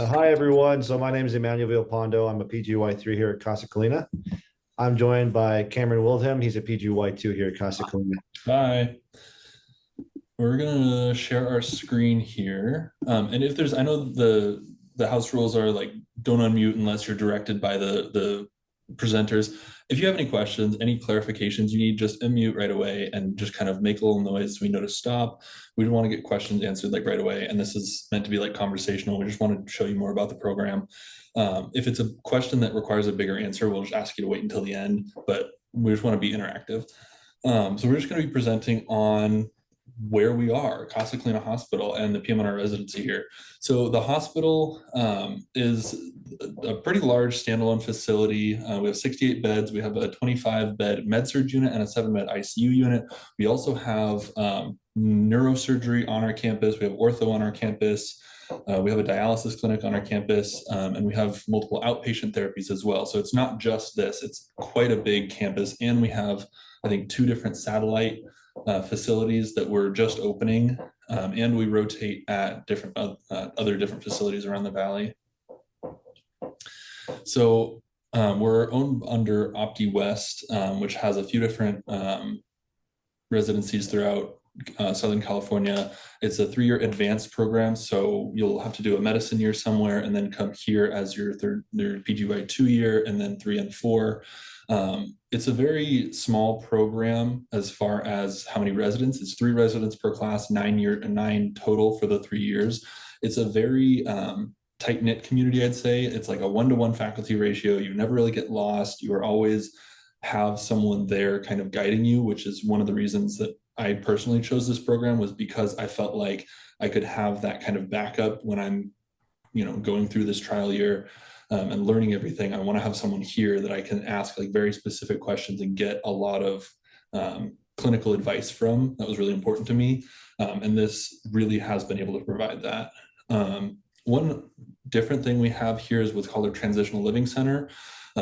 Hi, everyone. So my name is Emmanuel Villalpando. I'm a PGY3 here at Casa Colina. I'm joined by Cameron Wildham. He's a PGY2 here at Casa Colina. Hi, we're gonna share our screen here. And if there's, I know the house rules are like don't unmute unless you're directed by the presenters. If you have any questions, any clarifications you need, just unmute right away and just kind of make a little noise so we know to stop. We don't want to get questions answered like right away. And this is meant to be like conversational. We just want to show you more about the program. If it's a question that requires a bigger answer, we'll just ask you to wait until the end, but we just want to be interactive. So we're just going to be presenting on where we are, Casa Colina Hospital and the PM&R residency here. So the hospital is a pretty large standalone facility. We have 68 beds. We have a 25-bed med-surg unit and a 7-bed ICU unit. We also have neurosurgery on our campus. We have ortho on our campus. We have a dialysis clinic on our campus, and we have multiple outpatient therapies as well. So it's not just this, it's quite a big campus. And we have, I think, 2 different satellite facilities that we're just opening, and we rotate at different other different facilities around the valley. So we're owned under OPTI-West, which has a few different residencies throughout Southern California. It's a 3-year advanced program, so you'll have to do a medicine year somewhere and then come here as your PGY 2-year, and then 3 and 4. It's a very small program as far as how many residents. It's 3 residents per class, 9 total for the 3 years. It's a very tight-knit community, I'd say. It's like a 1-to-1 faculty ratio. You never really get lost. You are always have someone there kind of guiding you, which is one of the reasons that I personally chose this program, was because I felt like I could have that kind of backup when I'm, going through this trial year and learning everything. I want to have someone here that I can ask like very specific questions and get a lot of clinical advice from. That was really important to me. And this really has been able to provide that. One different thing we have here is what's called a transitional living center.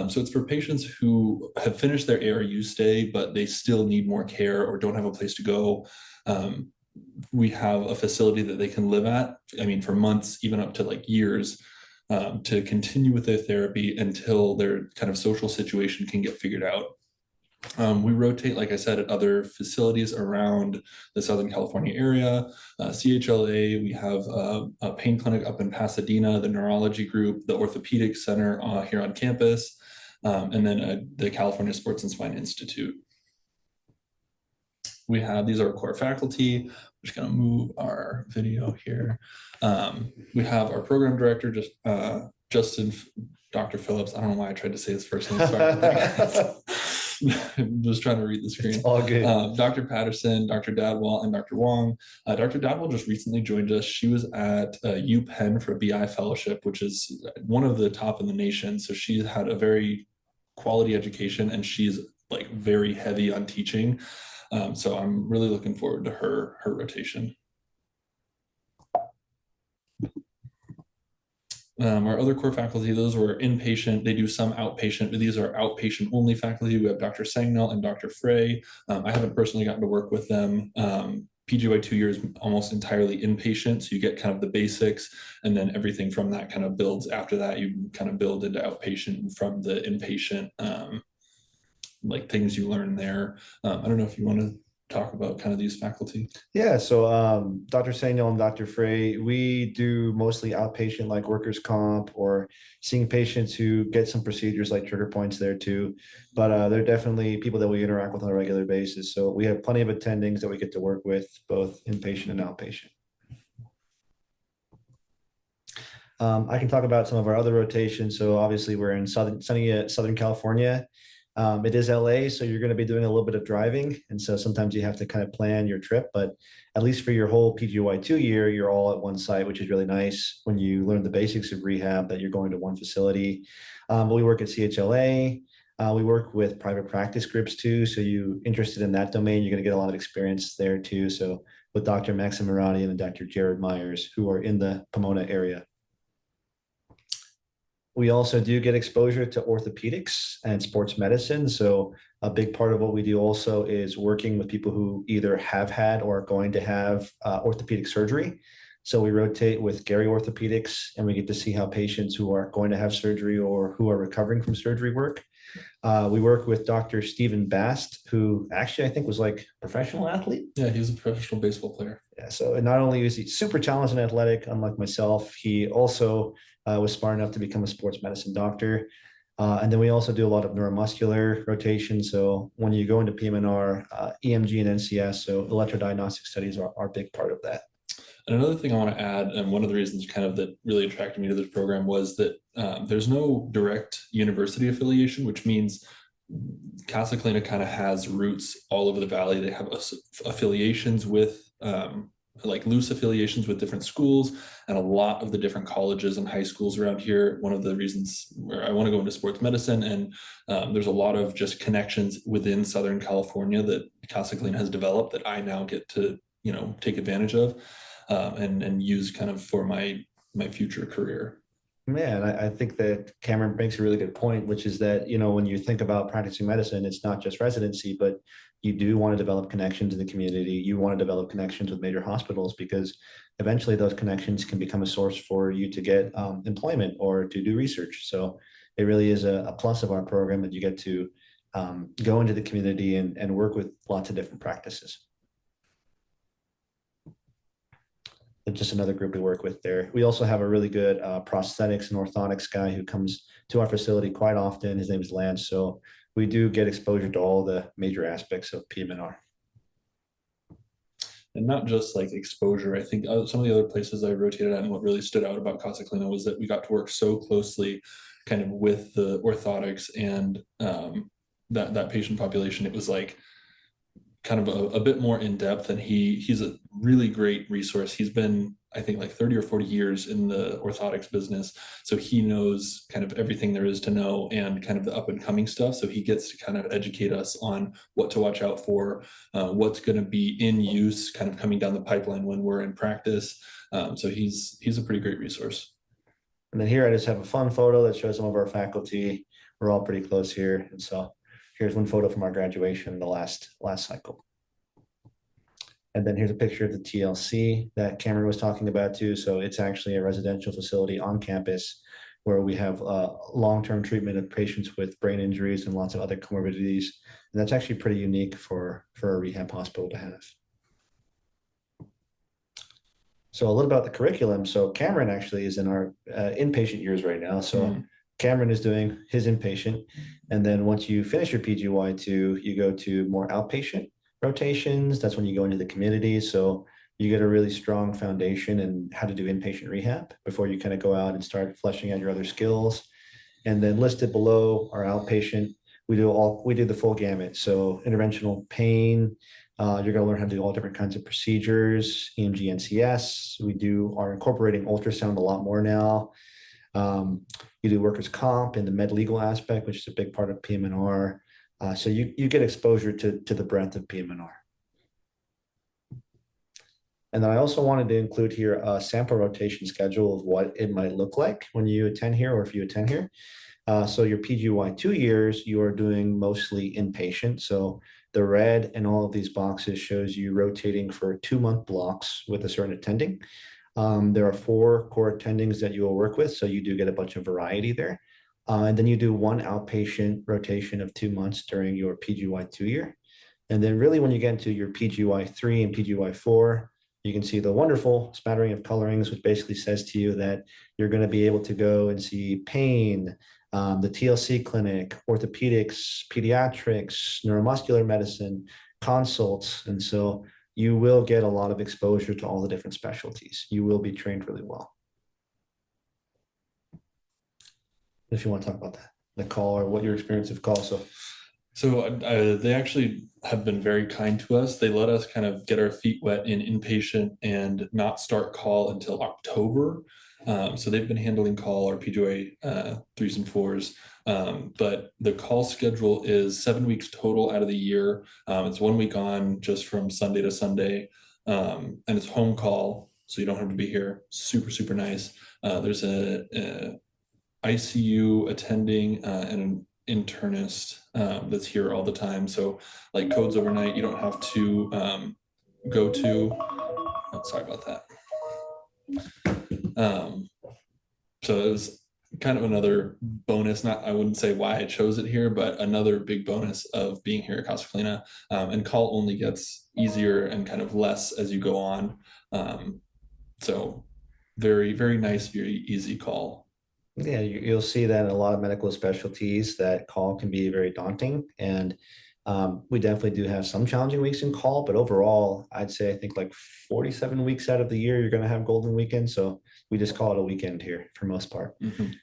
So it's for patients who have finished their ARU stay, but they still need more care or don't have a place to go. We have a facility that they can live at, for months, even up to like years, to continue with their therapy until their kind of social situation can get figured out. We rotate, like I said, at other facilities around the Southern California area. CHLA, we have a pain clinic up in Pasadena, the neurology group, the orthopedic center here on campus, and then the California Sports and Spine Institute. These are our core faculty. I'm just gonna move our video here. We have our program director, Justin, Dr. Phillips. I don't know why I tried to say his first name. Sorry. I'm just trying to read the screen. It's all good. Dr. Patterson, Dr. Dadwal, and Dr. Wong. Dr. Dadwal just recently joined us. She was at UPenn for a BI fellowship, which is one of the top in the nation. So she's had a very quality education, and she's like very heavy on teaching. So I'm really looking forward to her rotation. Our other core faculty, those were inpatient. They do some outpatient, but these are outpatient only faculty. We have Dr. Sangnell and Dr. Frey. I haven't personally gotten to work with them. PGY 2 years almost entirely inpatient, so you get kind of the basics, and then everything from that kind of builds after that. You kind of build into outpatient from the inpatient, like things you learn there. I don't know if you want to talk about kind of these faculty. Yeah, so Dr. Sanyal and Dr. Frey, we do mostly outpatient like workers' comp or seeing patients who get some procedures like trigger points there too. But they're definitely people that we interact with on a regular basis. So we have plenty of attendings that we get to work with, both inpatient and outpatient. I can talk about some of our other rotations. So obviously we're in sunny Southern California. It is LA, so you're going to be doing a little bit of driving. And so sometimes you have to kind of plan your trip, but at least for your whole PGY 2 year, you're all at one site, which is really nice when you learn the basics of rehab that you're going to one facility. We work at CHLA. We work with private practice groups too. So you interested in that domain, you're going to get a lot of experience there too. So with Dr. Maxim Mirati and Dr. Jared Myers, who are in the Pomona area. We also do get exposure to orthopedics and sports medicine. So a big part of what we do also is working with people who either have had or are going to have orthopedic surgery. So we rotate with Gary Orthopedics, and we get to see how patients who are going to have surgery or who are recovering from surgery work. We work with Dr. Stephen Bast, who actually I think was like a professional athlete. Yeah, he was a professional baseball player. Yeah, so and not only is he super talented and athletic, unlike myself, he also was smart enough to become a sports medicine doctor. And then we also do a lot of neuromuscular rotation. So when you go into PM&R, EMG and NCS, so electrodiagnostic studies are a big part of that. And another thing I want to add, and one of the reasons kind of that really attracted me to this program was that there's no direct university affiliation, which means Casa Colina kind of has roots all over the valley. They have affiliations with like loose affiliations with different schools and a lot of the different colleges and high schools around here. One of the reasons where I want to go into sports medicine, and there's a lot of just connections within Southern California that Casa Colina has developed that I now get to, you know, take advantage of and use kind of for my future career. Man, I think that Cameron makes a really good point, which is that, you know, when you think about practicing medicine, it's not just residency, but you do want to develop connections in the community. You want to develop connections with major hospitals because eventually those connections can become a source for you to get employment or to do research. So it really is a plus of our program that you get to go into the community and work with lots of different practices. Just another group we work with there. We also have a really good prosthetics and orthotics guy who comes to our facility quite often. His name is Lance. So we do get exposure to all the major aspects of PM&R. And not just like exposure. I think some of the other places I rotated at and what really stood out about Casa Colina was that we got to work so closely kind of with the orthotics and that patient population. It was like kind of a bit more in depth, and he's a really great resource. He's been, I think, like 30 or 40 years in the orthotics business, so he knows kind of everything there is to know and kind of the up and coming stuff. So he gets to kind of educate us on what to watch out for, what's going to be in use kind of coming down the pipeline when we're in practice. So he's a pretty great resource. And then here I just have a fun photo that shows some of our faculty. We're all pretty close here, and so here's one photo from our graduation, the last cycle. And then here's a picture of the TLC that Cameron was talking about too. So it's actually a residential facility on campus where we have long-term treatment of patients with brain injuries and lots of other comorbidities. And that's actually pretty unique for a rehab hospital to have. So a little about the curriculum. So Cameron actually is in our inpatient years right now. So Cameron is doing his inpatient. And then once you finish your PGY2, you go to more outpatient rotations. That's when you go into the community. So you get a really strong foundation in how to do inpatient rehab before you kind of go out and start fleshing out your other skills. And then listed below our outpatient, we do the full gamut. So interventional pain, you're going to learn how to do all different kinds of procedures, EMG, NCS. We are incorporating ultrasound a lot more now. You do workers' comp and the med legal aspect, which is a big part of PM&R. So you get exposure to the breadth of PM&R. And then I also wanted to include here a sample rotation schedule of what it might look like when you attend here or if you attend here. So your PGY 2 years, you are doing mostly inpatient. So the red in all of these boxes shows you rotating for 2-month blocks with a certain attending. There are 4 core attendings that you will work with, so you do get a bunch of variety there. And then you do 1 outpatient rotation of 2 months during your PGY 2 year. And then really when you get into your PGY 3 and PGY 4, you can see the wonderful smattering of colorings, which basically says to you that you're going to be able to go and see pain, the TLC clinic, orthopedics, pediatrics, neuromuscular medicine, consults. And so you will get a lot of exposure to all the different specialties. You will be trained really well. If you want to talk about that, the call or what your experience of call. So they actually have been very kind to us. They let us kind of get our feet wet in inpatient and not start call until October. So they've been handling call or PGY 3s and 4s. But the call schedule is 7 weeks total out of the year. It's 1 week on just from Sunday to Sunday. And it's home call, so you don't have to be here. Super, super nice. There's a ICU attending and an internist that's here all the time. So like codes overnight, you don't have to go to, oh, sorry about that. Um, so it was kind of another bonus. Not, I wouldn't say why I chose it here, but another big bonus of being here at Casa Colina. And call only gets easier and kind of less as you go on. So very, very nice, very easy call. Yeah, you'll see that in a lot of medical specialties that call can be very daunting. And we definitely do have some challenging weeks in call, but overall, I'd say I think like 47 weeks out of the year, you're going to have golden weekend. So we just call it a weekend here for most part. Mhm.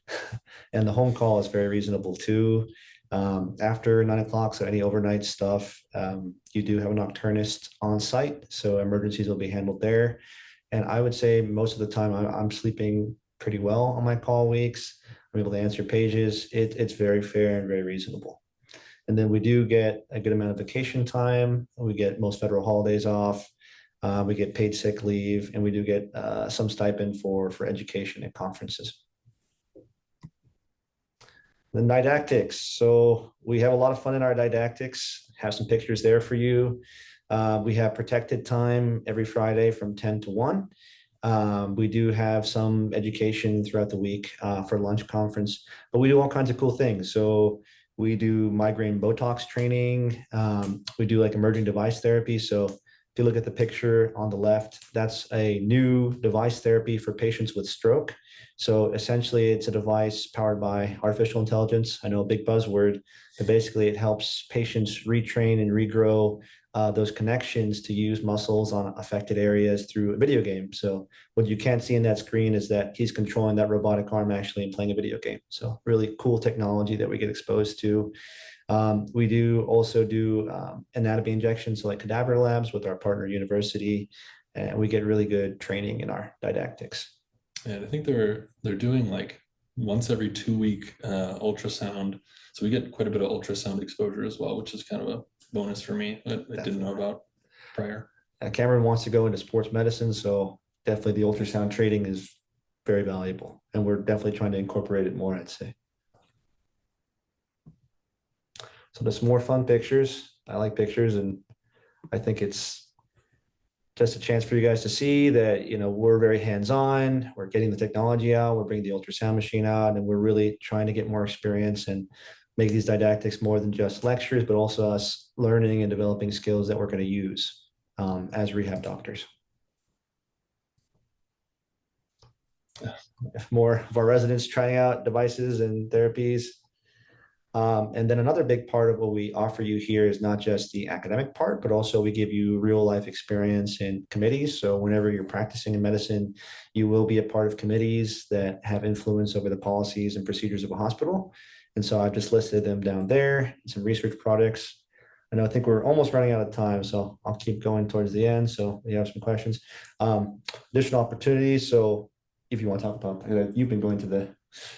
And the home call is very reasonable too. After 9 o'clock, so any overnight stuff, you do have a nocturnist on site. So emergencies will be handled there. And I would say most of the time I'm sleeping pretty well on my call weeks. I'm able to answer pages. It's very fair and very reasonable. And then we do get a good amount of vacation time. We get most federal holidays off. We get paid sick leave, and we do get some stipend for education and conferences. The didactics. So we have a lot of fun in our didactics. Have some pictures there for you. We have protected time every Friday from 10 to 1. We do have some education throughout the week for lunch conference, but we do all kinds of cool things. So we do migraine Botox training. We do like emerging device therapy. So if you look at the picture on the left, that's a new device therapy for patients with stroke. So essentially, it's a device powered by artificial intelligence. I know a big buzzword, but basically, it helps patients retrain and regrow those connections to use muscles on affected areas through a video game. So what you can't see in that screen is that he's controlling that robotic arm actually and playing a video game. So really cool technology that we get exposed to. We do also do anatomy injections, so like cadaver labs with our partner university, and we get really good training in our didactics. And I think they're doing like once every 2 week ultrasound. So we get quite a bit of ultrasound exposure as well, which is kind of a bonus for me that I didn't know about prior. Cameron wants to go into sports medicine, so definitely the ultrasound training is very valuable, and we're definitely trying to incorporate it more, I'd say. So there's more fun pictures. I like pictures, and I think it's just a chance for you guys to see that, we're very hands-on. We're getting the technology out. We're bringing the ultrasound machine out, and we're really trying to get more experience and make these didactics more than just lectures, but also us learning and developing skills that we're going to use as rehab doctors. More of our residents trying out devices and therapies. And then another big part of what we offer you here is not just the academic part, but also we give you real life experience in committees. So whenever you're practicing in medicine, you will be a part of committees that have influence over the policies and procedures of a hospital. And so I've just listed them down there, some research products. I think we're almost running out of time, so I'll keep going towards the end. So we have some questions. Additional opportunities. So if you want to talk about that, you've been going to the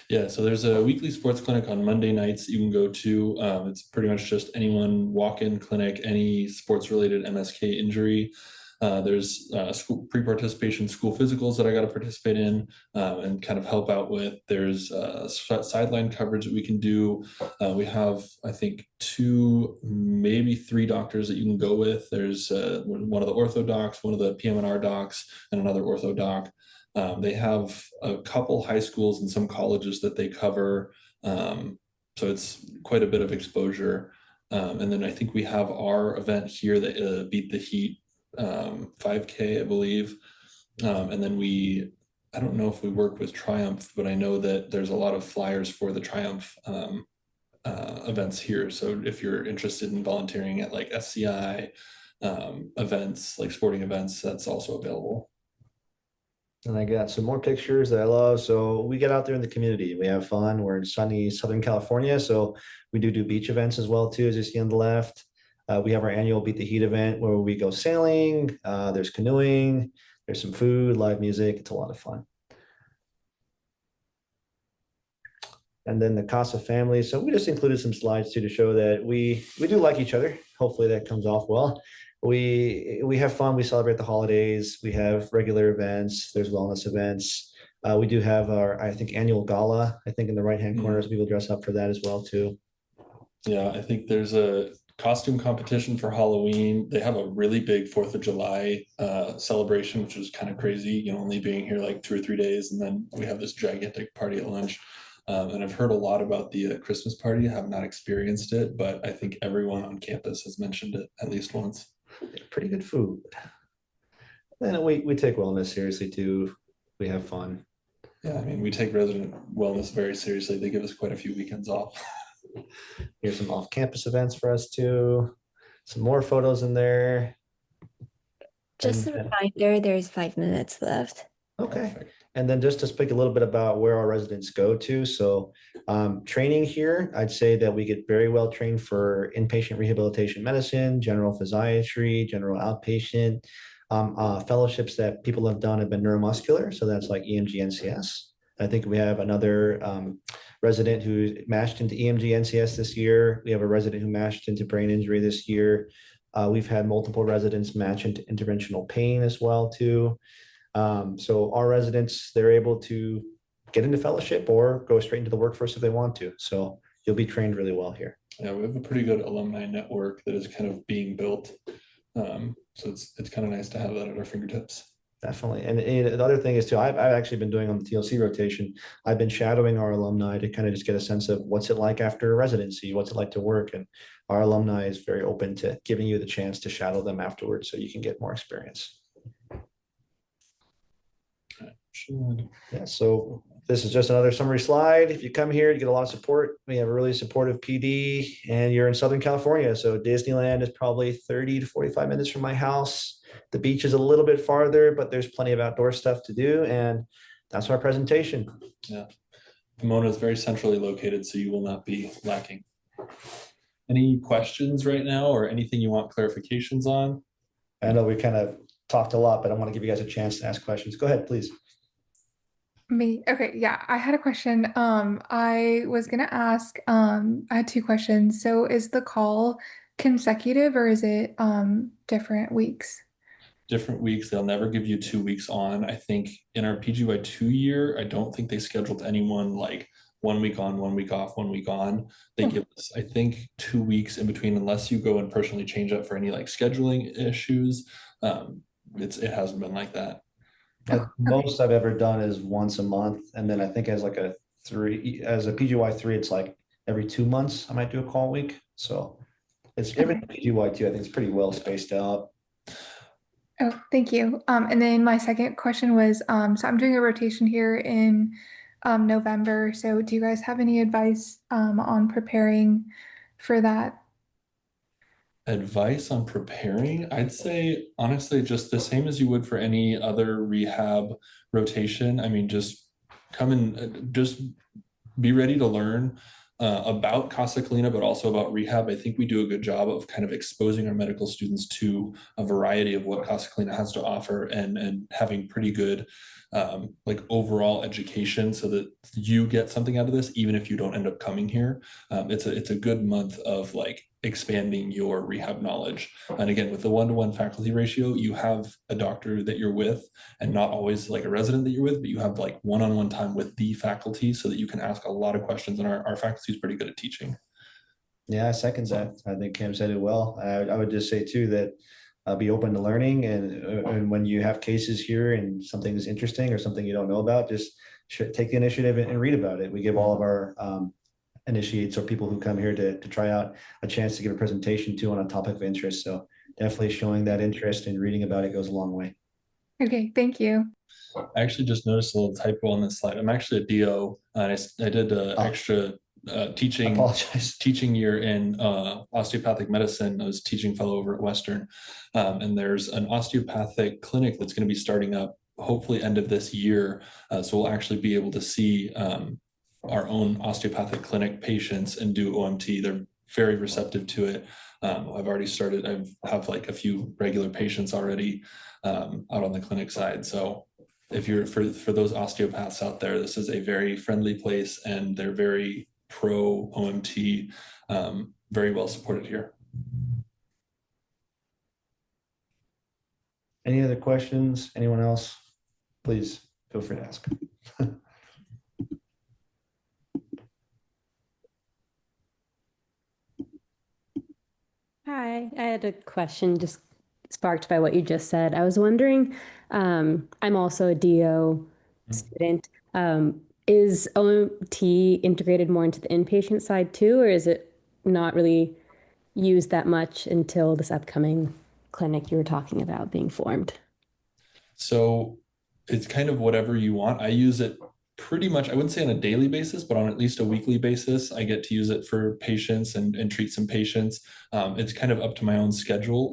Yeah, so there's a weekly sports clinic on Monday nights you can go to. It's pretty much just anyone walk-in clinic, any sports-related MSK injury. There's school pre-participation school physicals that I got to participate in and kind of help out with. There's sideline coverage that we can do. We have, I think, 2, maybe 3 doctors that you can go with. There's one of the ortho docs, one of the PM&R docs, and another ortho doc. They have a couple high schools and some colleges that they cover. So it's quite a bit of exposure. And then I think we have our event here that Beat the Heat 5K, I believe. And then I don't know if we work with Triumph, but I know that there's a lot of flyers for the Triumph events here. So if you're interested in volunteering at like SCI events, like sporting events, that's also available. And I got some more pictures that I love. So we get out there in the community. We have fun. We're in sunny Southern California. So we do beach events as well, too, as you see on the left. We have our annual Beat the Heat event where we go sailing. There's canoeing. There's some food, live music. It's a lot of fun. And then the Casa family. So we just included some slides too to show that we do like each other. Hopefully that comes off well. We have fun. We celebrate the holidays. We have regular events. There's wellness events. We do have our, I think, annual gala. I think in the right hand corner, so people dress up for that as well too. Yeah, I think there's a costume competition for Halloween. They have a really big 4th of July celebration, which was kind of crazy, you know, only being here like 2 or 3 days. And then we have this gigantic party at lunch. And I've heard a lot about the Christmas party. I have not experienced it, but I think everyone on campus has mentioned it at least once. Pretty good food. And we take wellness seriously too. We have fun. Yeah, I mean, we take resident wellness very seriously. They give us quite a few weekends off. Here's some off-campus events for us too. Some more photos in there. Just a reminder, there's 5 minutes left. Okay. And then just to speak a little bit about where our residents go to. So training here, I'd say that we get very well trained for inpatient rehabilitation medicine, general physiatry, general outpatient. Fellowships that people have done have been neuromuscular. So that's like EMG NCS. I think we have another resident who matched into EMG NCS this year. We have a resident who matched into brain injury this year. We've had multiple residents match into interventional pain as well too. So our residents, they're able to get into fellowship or go straight into the workforce if they want to. So you'll be trained really well here. Yeah, we have a pretty good alumni network that is kind of being built. So it's kind of nice to have that at our fingertips. Definitely. And the other thing is too, I've actually been doing on the TLC rotation, I've been shadowing our alumni to kind of just get a sense of what's it like after residency, what's it like to work. And our alumni is very open to giving you the chance to shadow them afterwards so you can get more experience. Yeah, so this is just another summary slide. If you come here, you get a lot of support. We have a really supportive PD and you're in Southern California. So Disneyland is probably 30 to 45 minutes from my house. The beach is a little bit farther, but there's plenty of outdoor stuff to do. And that's our presentation. Yeah. Pomona is very centrally located, so you will not be lacking. Any questions right now or anything you want clarifications on? I know we kind of talked a lot, but I want to give you guys a chance to ask questions. Go ahead, please. Me. Okay, yeah, I had a question. I was gonna ask, I had two questions. So is the call consecutive or is it different weeks? Different weeks. They'll never give you 2 weeks on. I think in our PGY 2 year, I don't think they scheduled anyone like 1 week on, 1 week off, 1 week on. They give us, I think, 2 weeks in between, unless you go and personally change up for any like scheduling issues. It hasn't been like that. Most I've ever done is once a month. And then I think as a PGY 3, it's like every 2 months I might do a call week. So it's every PGY 2, I think it's pretty well spaced out. Oh, thank you. And then my second question was, so I'm doing a rotation here in November. So do you guys have any advice on preparing for that? Advice on preparing, I'd say honestly just the same as you would for any other rehab rotation. I mean, just come and just be ready to learn about Casa Colina, but also about rehab. I think we do a good job of kind of exposing our medical students to a variety of what Casa Colina has to offer and having pretty good like overall education so that you get something out of this, even if you don't end up coming here. It's a good month of like expanding your rehab knowledge. And again, with the 1-to-1 faculty ratio, you have a doctor that you're with and not always like a resident that you're with, but you have like one-on-one time with the faculty so that you can ask a lot of questions. And our faculty is pretty good at teaching. Yeah, I second that. I think Cam said it well. I would just say too that be open to learning, and when you have cases here and something is interesting or something you don't know about, just take the initiative and read about it. We give all of our initiates or people who come here to try out a chance to give a presentation too on a topic of interest. So definitely showing that interest and reading about it goes a long way. Okay, thank you. I actually just noticed a little typo on this slide. I'm actually a DO, and I did extra teaching year in osteopathic medicine. I was teaching fellow over at Western, and there's an osteopathic clinic that's going to be starting up hopefully end of this year. So we'll actually be able to see our own osteopathic clinic patients and do OMT. They're very receptive to it. I've already started. I have like a few regular patients already out on the clinic side. So if you're for those osteopaths out there, this is a very friendly place and they're very pro OMT, very well supported here. Any other questions? Anyone else? Please feel free to ask. had a question just sparked by what you just said. I was wondering, I'm also a DO student. Is OMT integrated more into the inpatient side too, or is it not really used that much until this upcoming clinic you were talking about being formed? So it's kind of whatever you want. I use it pretty much, I wouldn't say on a daily basis, but on at least a weekly basis. I get to use it for patients and treat some patients. It's kind of up to my own schedule.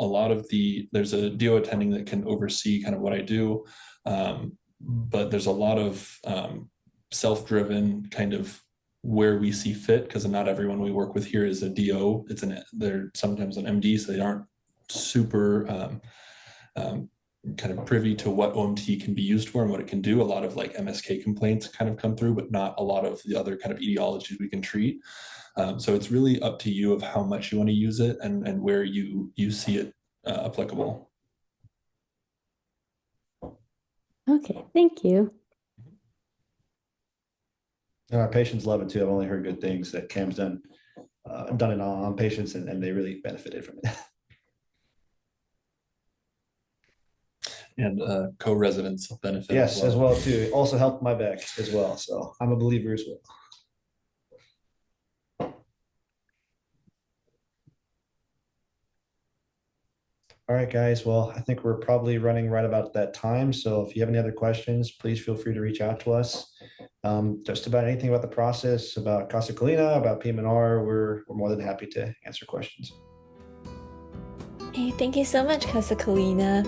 There's a DO attending that can oversee kind of what I do. But there's a lot of self-driven kind of where we see fit, because not everyone we work with here is a DO. They're sometimes an MD, so they aren't super kind of privy to what OMT can be used for and what it can do. A lot of like MSK complaints kind of come through, but not a lot of the other kind of etiologies we can treat. So it's really up to you of how much you want to use it and where you see it applicable. Okay, thank you. And our patients love it too. I've only heard good things that Cam's done it on patients, and they really benefited from it. And co-residents benefit. Yes, as well too. It also helped my back as well. So I'm a believer as well. All right, guys. Well, I think we're probably running right about that time. So if you have any other questions, please feel free to reach out to us. Just about anything about the process, about Casa Colina, about PM&R, we're more than happy to answer questions. Hey, thank you so much, Casa Colina.